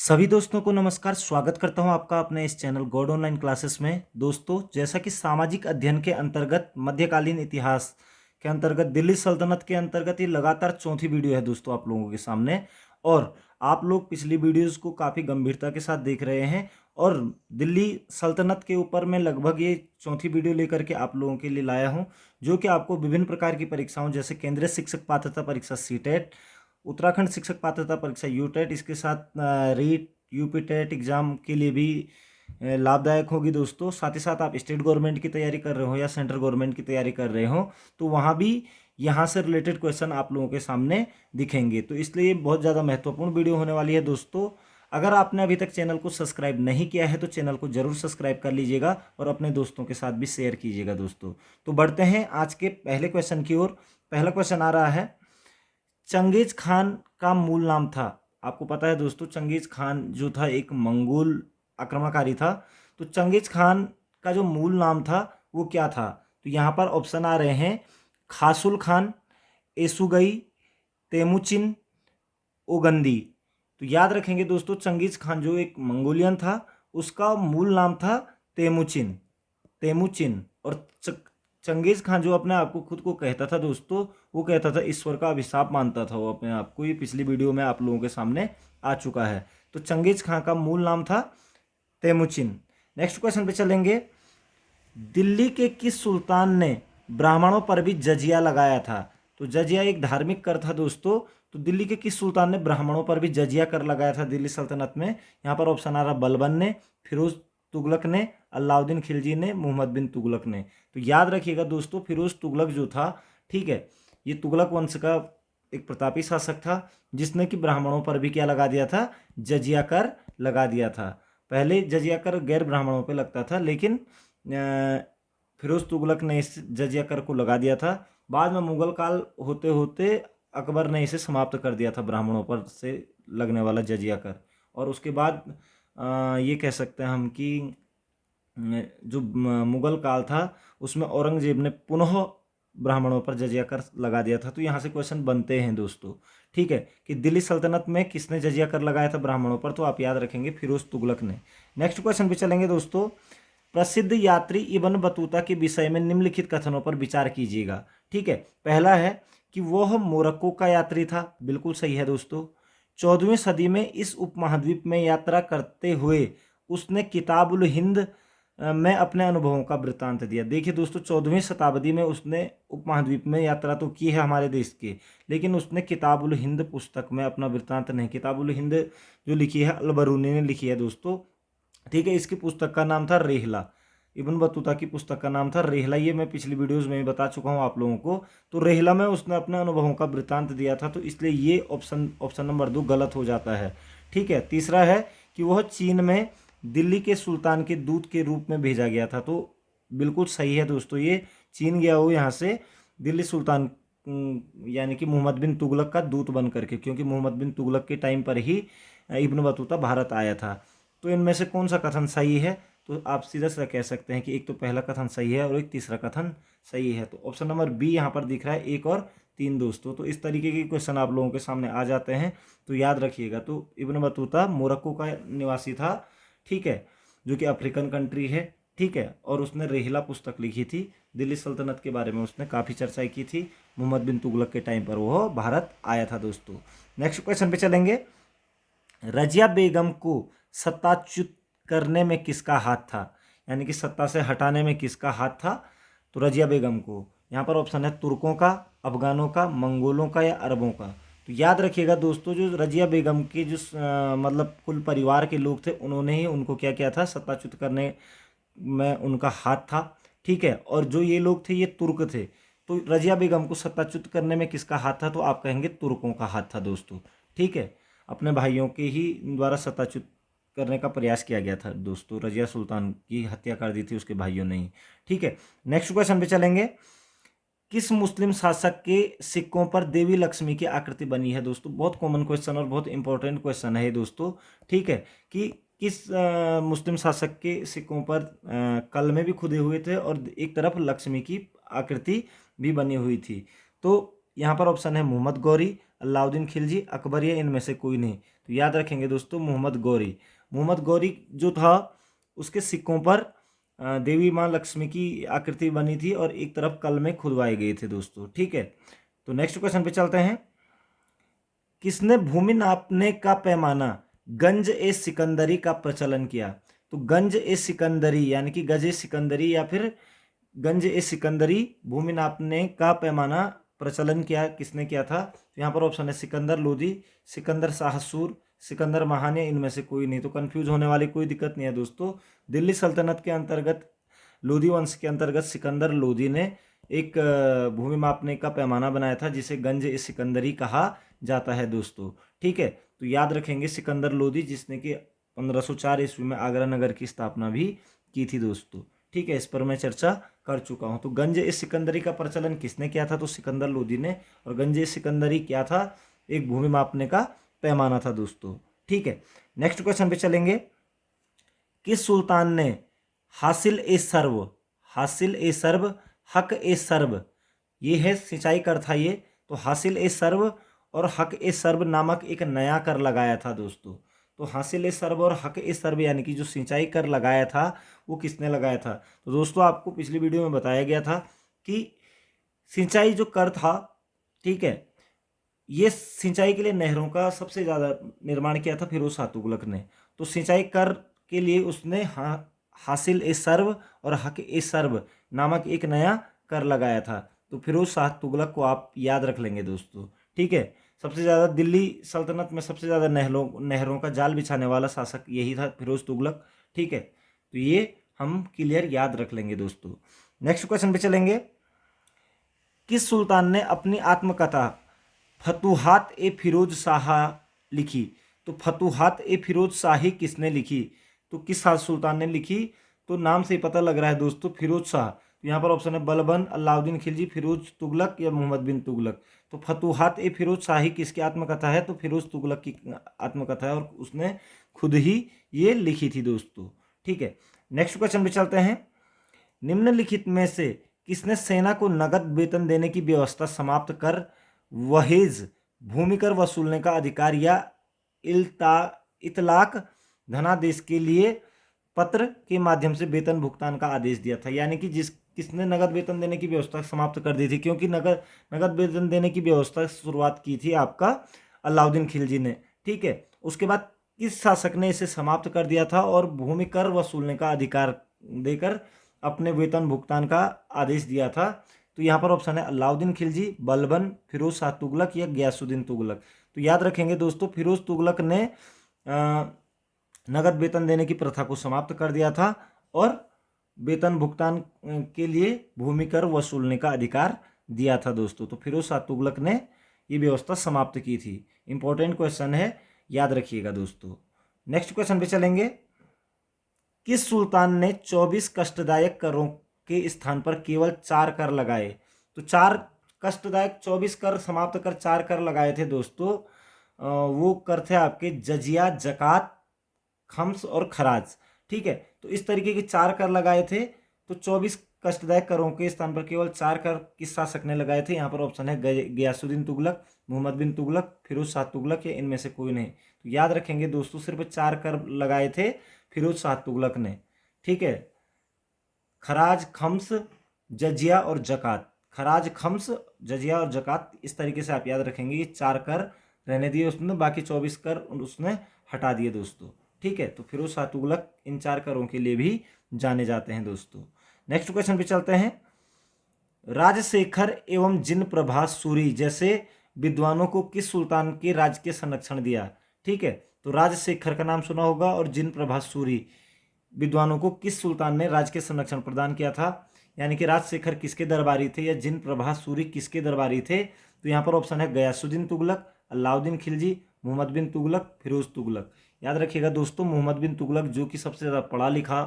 सभी दोस्तों को नमस्कार। स्वागत करता हूं आपका अपने इस चैनल गॉड ऑनलाइन क्लासेस में। दोस्तों, जैसा कि सामाजिक अध्ययन के अंतर्गत मध्यकालीन इतिहास के अंतर्गत दिल्ली सल्तनत के अंतर्गत ये लगातार चौथी वीडियो है दोस्तों आप लोगों के सामने। और आप लोग पिछली वीडियोस को काफ़ी गंभीरता के साथ देख रहे हैं और दिल्ली सल्तनत के ऊपर मैं लगभग ये चौथी वीडियो लेकर के आप लोगों के लिए लाया हूँ, जो कि आपको विभिन्न प्रकार की परीक्षाओं जैसे केंद्रीय शिक्षक पात्रता परीक्षा सीटेट, उत्तराखंड शिक्षक पात्रता परीक्षा यूटेट, इसके साथ रीट यूपी टेट एग्जाम के लिए भी लाभदायक होगी दोस्तों। साथ ही साथ आप स्टेट गवर्नमेंट की तैयारी कर रहे हो या सेंट्रल गवर्नमेंट की तैयारी कर रहे हो तो वहाँ भी यहाँ से रिलेटेड क्वेश्चन आप लोगों के सामने दिखेंगे। तो इसलिए ये बहुत ज़्यादा महत्वपूर्ण वीडियो होने वाली है दोस्तों। अगर आपने अभी तक चैनल को सब्सक्राइब नहीं किया है तो चैनल को जरूर सब्सक्राइब कर लीजिएगा और अपने दोस्तों के साथ भी शेयर कीजिएगा दोस्तों। तो बढ़ते हैं आज के पहले क्वेश्चन की ओर। पहला क्वेश्चन आ रहा है, चंगेज खान का मूल नाम था। आपको पता है दोस्तों, चंगेज खान जो था एक मंगोल आक्रमणकारी था। तो चंगेज खान का जो मूल नाम था वो क्या था? तो यहाँ पर ऑप्शन आ रहे हैं, खासुल खान, एसुगई, तेमुचिन, ओगंदी। तो याद रखेंगे दोस्तों, चंगेज खान जो एक मंगोलियन था उसका मूल नाम था तेमुचिन। तेमुचिन। और चंगेज खान जो अपने आप को खुद को कहता था दोस्तों, वो कहता था ईश्वर का अभिशाप मानता था वो अपने आप को। ये पिछली वीडियो में आप लोगों के सामने आ चुका है। तो चंगेज खान का मूल नाम था तेमुचिन। नेक्स्ट क्वेश्चन पे चलेंगे, दिल्ली के किस सुल्तान ने ब्राह्मणों पर भी जजिया लगाया था? तो जजिया एक धार्मिक कर था दोस्तों। तो दिल्ली के किस सुल्तान ने ब्राह्मणों पर भी जजिया कर लगाया था दिल्ली सल्तनत में? यहाँ पर ऑप्शन आ रहा, बलबन ने, फिरोज तुगलक ने, अलाउद्दीन खिलजी ने, मोहम्मद बिन तुगलक ने। तो याद रखिएगा दोस्तों, फिरोज तुगलक जो था, ठीक है, ये तुगलक वंश का एक प्रतापी शासक था जिसने कि ब्राह्मणों पर भी क्या लगा दिया था? जजिया कर लगा दिया था। पहले जजिया कर गैर ब्राह्मणों पर लगता था, लेकिन फिरोज तुगलक ने इस जजिया कर को लगा दिया था। बाद में मुगल काल होते होते अकबर ने इसे समाप्त कर दिया था, ब्राह्मणों पर से लगने वाला जजिया कर। और उसके बाद ये कह सकते हैं हम कि जो मुगल काल था उसमें औरंगजेब ने पुनः ब्राह्मणों पर जजिया कर लगा दिया था। तो यहाँ से क्वेश्चन बनते हैं दोस्तों, ठीक है, कि दिल्ली सल्तनत में किसने जजिया कर लगाया था ब्राह्मणों पर? तो आप याद रखेंगे, फिरोज तुगलक ने। नेक्स्ट क्वेश्चन पे चलेंगे दोस्तों, प्रसिद्ध यात्री इब्न बतूता के विषय में निम्नलिखित कथनों पर विचार कीजिएगा। ठीक है, पहला है कि वह मोरक्को का यात्री था। बिल्कुल सही है दोस्तों। 14वीं सदी में इस उपमहाद्वीप में यात्रा करते हुए उसने किताबुल हिंद में अपने अनुभवों का वृत्तांत दिया। देखिए दोस्तों, 14वीं शताब्दी में उसने उपमहाद्वीप में यात्रा तो की है हमारे देश की, लेकिन उसने किताबुल हिंद पुस्तक में अपना वृत्तांत नहीं, किताबुल हिंद जो लिखी है अल-बरूनी ने लिखी है दोस्तों, ठीक है। इसकी पुस्तक का नाम था रेहला। इब्न बतूता की पुस्तक का नाम था रेहला। ये मैं पिछली वीडियोस में भी बता चुका हूँ आप लोगों को। तो रेहला में उसने अपने अनुभवों का वृत्तांत दिया था। तो इसलिए ये ऑप्शन नंबर 2 गलत हो जाता है, ठीक है। तीसरा है कि वह चीन में दिल्ली के सुल्तान के दूत के रूप में भेजा गया था। तो बिल्कुल सही है दोस्तों, ये चीन गया हो यहाँ से दिल्ली सुल्तान यानी कि मोहम्मद बिन तुगलक का दूत बन करके, क्योंकि मोहम्मद बिन तुगलक के टाइम पर ही इब्न बतूता भारत आया था। तो इनमें से कौन सा कथन सही है? तो आप सीधा सीधा कह सकते हैं कि एक तो पहला कथन सही है और एक तीसरा कथन सही है। तो ऑप्शन नंबर बी यहाँ पर दिख रहा है, 1 और 3 दोस्तों। तो इस तरीके के क्वेश्चन आप लोगों के सामने आ जाते हैं, तो याद रखिएगा। तो इब्न बतूता मोरक्को का निवासी था, ठीक है, जो कि अफ्रीकन कंट्री है, ठीक है। और उसने रेहला पुस्तक लिखी थी, दिल्ली सल्तनत के बारे में उसने काफ़ी चर्चाएं की थी। मोहम्मद बिन तुगलक के टाइम पर वह भारत आया था दोस्तों। नेक्स्ट क्वेश्चन पे चलेंगे, रजिया बेगम को सत्ताच्युत करने में किसका हाथ था? यानी कि सत्ता से हटाने में किसका हाथ था? तो रजिया बेगम को, यहाँ पर ऑप्शन है तुर्कों का, अफगानों का, मंगोलों का या अरबों का। तो याद रखिएगा दोस्तों, जो रजिया बेगम के जो मतलब कुल परिवार के लोग थे, उन्होंने ही उनको क्या किया था? सत्ताच्युत करने में उनका हाथ था, ठीक है। और जो ये लोग थे ये तुर्क थे। तो रजिया बेगम को सत्ताच्युत करने में किसका हाथ था? तो आप कहेंगे तुर्कों का हाथ था दोस्तों, ठीक है। अपने भाइयों के ही द्वारा सत्ताच्युत करने का प्रयास किया गया था दोस्तों। रजिया सुल्तान की हत्या कर दी थी उसके भाइयों ने ही, ठीक है। नेक्स्ट क्वेश्चन पे चलेंगे, किस मुस्लिम शासक के सिक्कों पर देवी लक्ष्मी की आकृति बनी है? दोस्तों बहुत कॉमन क्वेश्चन और बहुत इंपॉर्टेंट क्वेश्चन है दोस्तों, ठीक है, कि किस मुस्लिम शासक के सिक्कों पर कलमे भी खुदे हुए थे और एक तरफ लक्ष्मी की आकृति भी बनी हुई थी। तो यहाँ पर ऑप्शन है मोहम्मद गौरी, अलाउद्दीन खिलजी, अकबर या इनमें से कोई नहीं। तो याद रखेंगे दोस्तों मोहम्मद गौरी। मोहम्मद गौरी जो था उसके सिक्कों पर देवी माँ लक्ष्मी की आकृति बनी थी और एक तरफ कल में खुदवाए गए थे दोस्तों। ठीक है, तो नेक्स्ट क्वेश्चन पे चलते हैं। किसने भूमि नापने का पैमाना गंज ए सिकंदरी का प्रचलन किया? तो गंज ए सिकंदरी यानी कि गज ए सिकंदरी या फिर गंज ए सिकंदरी भूमि नापने का पैमाना प्रचलन किया किसने किया था? तो यहाँ पर ऑप्शन है सिकंदर लोदी, सिकंदर शाहसूर, सिकंदर महान, या इनमें से कोई नहीं। तो कंफ्यूज होने वाली कोई दिक्कत नहीं है दोस्तों। दिल्ली सल्तनत के अंतर्गत लोदी वंश के अंतर्गत सिकंदर लोदी ने एक भूमि मापने का पैमाना बनाया था जिसे गंज ए सिकंदरी कहा जाता है दोस्तों। ठीक है, तो याद रखेंगे सिकंदर लोदी जिसने कि 1504 ईस्वी में आगरा नगर की स्थापना भी की थी दोस्तों। ठीक है, इस पर मैं चर्चा कर चुका हूं। तो गंज ए सिकंदरी का प्रचलन किसने किया था? तो सिकंदर लोदी ने। और गंज ए सिकंदरी क्या था? एक भूमि मापने का पैमाना था दोस्तों। ठीक है, नेक्स्ट क्वेश्चन पे चलेंगे। किस सुल्तान ने हासिल ए सर्व, हासिल ए सर्व, हक ए सर्व, ये है सिंचाई कर था ये, तो हासिल ए सर्व और हक ए सर्व नामक एक नया कर लगाया था दोस्तों। तो हासिल ए सर्व और हक ए सर्व यानी कि जो सिंचाई कर लगाया था वो किसने लगाया था? तो दोस्तों आपको पिछली वीडियो में बताया गया था कि सिंचाई जो कर था, ठीक है, ये सिंचाई के लिए नहरों का सबसे ज़्यादा निर्माण किया था फिरोज शाह तुगलक ने। तो सिंचाई कर के लिए उसने हासिल ए सर्व और हक ए सर्व नामक एक नया कर लगाया था। तो फिरोज शाह तुगलक को आप याद रख लेंगे दोस्तों। ठीक है, सबसे ज़्यादा दिल्ली सल्तनत में सबसे ज़्यादा नहरों का जाल बिछाने वाला शासक यही था, फिरोज तुगलक। ठीक है, तो ये हम क्लियर याद रख लेंगे दोस्तों। नेक्स्ट क्वेश्चन पे चलेंगे। किस सुल्तान ने अपनी आत्मकथा फतूहात ए फिरोज शाह लिखी? तो फतूहात ए फिरोज शाही किसने लिखी? तो किस सुल्तान ने लिखी? तो नाम से ही पता लग रहा है दोस्तों, फिरोज शाह। तो यहाँ पर ऑप्शन है बलबन, अलाउद्दीन खिलजी, फिरोज तुगलक या मोहम्मद बिन तुगलक। तो फतूहात ए फिरोज शाही किसकी आत्मकथा है? तो फिरोज तुगलक की आत्मकथा है और उसने खुद ही ये लिखी थी दोस्तों। ठीक है, नेक्स्ट क्वेश्चन पे चलते हैं। निम्नलिखित में से किसने सेना को नगद वेतन देने की व्यवस्था समाप्त कर वहेज भूमि कर वसूलने का अधिकार या इतलाक धनादेश के लिए पत्र के माध्यम से वेतन भुगतान का आदेश दिया था? यानी कि किसने नगद वेतन देने की व्यवस्था समाप्त कर दी थी, क्योंकि नगद वेतन देने की व्यवस्था शुरुआत की थी आपका अलाउद्दीन खिलजी ने। ठीक है, उसके बाद किस शासक ने इसे समाप्त कर दिया था और भूमि कर वसूलने का अधिकार देकर अपने वेतन भुगतान का आदेश दिया था? तो यहाँ पर ऑप्शन है अलाउद्दीन खिलजी, बलबन, फिरोज शाह तुगलक या गयासुद्दीन तुगलक। तो याद रखेंगे दोस्तों, फिरोज तुगलक ने नगद वेतन देने की प्रथा को समाप्त कर दिया था और वेतन भुगतान के लिए भूमि कर वसूलने का अधिकार दिया था दोस्तों। तो फिरोज शाह तुगलक ने ये व्यवस्था समाप्त की थी। इंपॉर्टेंट क्वेश्चन है, याद रखिएगा दोस्तों। नेक्स्ट क्वेश्चन पे चलेंगे। किस सुल्तान ने 24 कष्टदायक करों के स्थान पर केवल 4 कर लगाए? तो 4 कष्टदायक 24 कर समाप्त कर 4 कर लगाए थे दोस्तों। वो कर थे आपके जजिया, जकात, खम्स और खराज। ठीक है, तो इस तरीके के 4 कर लगाए थे। तो 24 कष्टदायक करों के स्थान पर केवल 4 कर किस शासक ने लगाए थे? यहाँ पर ऑप्शन है गयासुद्दीन तुगलक, मोहम्मद बिन तुगलक, फिरोज शाह तुगलक या इनमें से कोई नहीं। तो याद रखेंगे दोस्तों, सिर्फ 4 कर लगाए थे फिरोज शाह तुगलक ने। ठीक है, खराज, खम्स, जजिया और जकात। खराज, खम्स, जजिया और जकात, इस तरीके से आप याद रखेंगे। ये 4 कर रहने दिए उसने, बाकी 24 कर उसने हटा दिए दोस्तों। ठीक है, तो फिरोज शाह तुगलक इन 4 करों के लिए भी जाने जाते हैं दोस्तों। नेक्स्ट क्वेश्चन पे चलते हैं। राजशेखर एवं जिन प्रभा सूरी जैसे विद्वानों को किस सुल्तान के राज्य के संरक्षण दिया? ठीक है, तो राजशेखर का नाम सुना होगा और जिन प्रभा सूरी विद्वानों को किस सुल्तान ने राज्य के संरक्षण प्रदान किया था? यानी कि राजशेखर किसके दरबारी थे या जिन प्रभा सूरी किसके दरबारी थे? तो यहाँ पर ऑप्शन है गयासुद्दीन तुगलक, अलाउद्दीन खिलजी, मोहम्मद बिन तुगलक, फिरोज तुगलक। याद रखिएगा दोस्तों, मोहम्मद बिन तुगलक जो कि सबसे ज़्यादा पढ़ा लिखा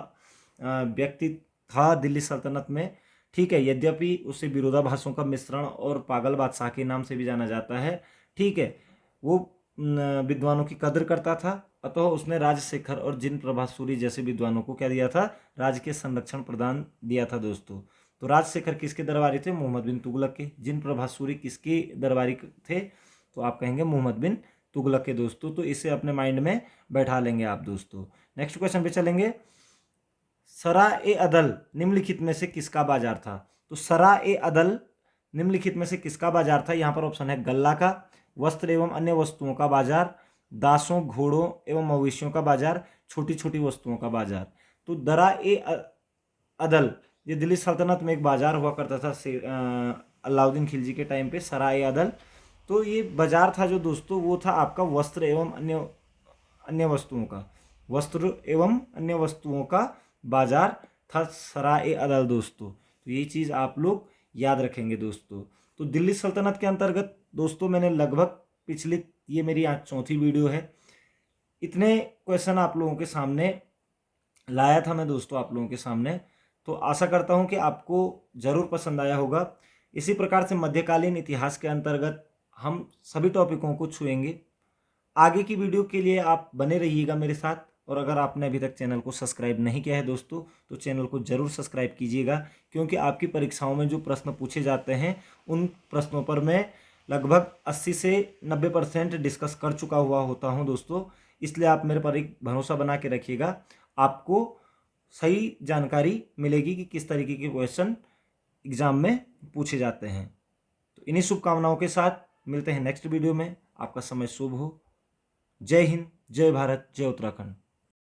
व्यक्ति था दिल्ली सल्तनत में। ठीक है, यद्यपि उसे विरोधाभासों का मिश्रण और पागल बादशाह के नाम से भी जाना जाता है। ठीक है, वो विद्वानों की कदर करता था, अतः उसने राजशेखर और जिन प्रभा सूरी जैसे विद्वानों को क्या दिया था? राज्य के संरक्षण प्रदान दिया था दोस्तों। तो राजशेखर किसके दरबारी थे? मोहम्मद बिन तुगलक के। जिन प्रभा सूरी किसके दरबारी थे? तो आप कहेंगे मोहम्मद बिन तुगलक के दोस्तों। तो इसे अपने माइंड में बैठा लेंगे आप दोस्तों। नेक्स्ट क्वेश्चन पे चलेंगे। सरा ए अदल निम्नलिखित में से किसका बाजार था? तो सरा ए अदल निम्नलिखित में से किसका बाजार था? यहाँ पर ऑप्शन है गल्ला का, वस्त्र एवं अन्य वस्तुओं का बाजार, दासों, घोड़ों एवं मवेशियों का बाजार, छोटी छोटी वस्तुओं का बाजार। तो दरा ए अदल ये दिल्ली सल्तनत में एक बाजार हुआ करता था अलाउद्दीन खिलजी के टाइम पे, सरा ए अदल। तो ये बाजार था जो दोस्तों वो था आपका वस्त्र एवं अन्य वस्तुओं का, वस्त्र एवं अन्य वस्तुओं का बाजार था सरा ए अदल दोस्तों। तो ये चीज़ आप लोग याद रखेंगे दोस्तों। तो दिल्ली सल्तनत के अंतर्गत दोस्तों मैंने लगभग पिछली, ये मेरी आज चौथी वीडियो है, इतने क्वेश्चन आप लोगों के सामने लाया था मैं दोस्तों आप लोगों के सामने। तो आशा करता हूँ कि आपको ज़रूर पसंद आया होगा। इसी प्रकार से मध्यकालीन इतिहास के अंतर्गत हम सभी टॉपिकों को छुएंगे। आगे की वीडियो के लिए आप बने रहिएगा मेरे साथ, और अगर आपने अभी तक चैनल को सब्सक्राइब नहीं किया है दोस्तों तो चैनल को जरूर सब्सक्राइब कीजिएगा, क्योंकि आपकी परीक्षाओं में जो प्रश्न पूछे जाते हैं उन प्रश्नों पर मैं लगभग 80 से 90% डिस्कस कर चुका हुआ होता हूं दोस्तों। इसलिए आप मेरे पर एक भरोसा बना के रखिएगा, आपको सही जानकारी मिलेगी कि किस तरीके के क्वेश्चन एग्जाम में पूछे जाते हैं। तो इन्हीं शुभकामनाओं के साथ मिलते हैं नेक्स्ट वीडियो में। आपका समय शुभ हो। जय हिंद, जय भारत, जय उत्तराखंड।